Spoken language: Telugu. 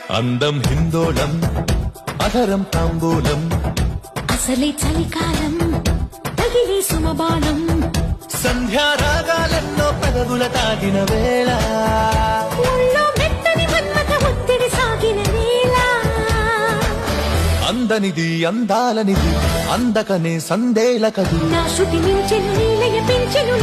అందం హిందోళం అధరం తాంబూలం అసలే చలికాలం తగిలే సుమబాణం సంధ్యారాగాలెన్నో పెదవుల తాగిన వేళ ఒళ్ళో మెత్తని మన్మథ ఒత్తిడి సాగిన వేళ అందనిది అందాలనిది అందకనే సందేల కది నా శృతి మించెను నీలయ పెంచెను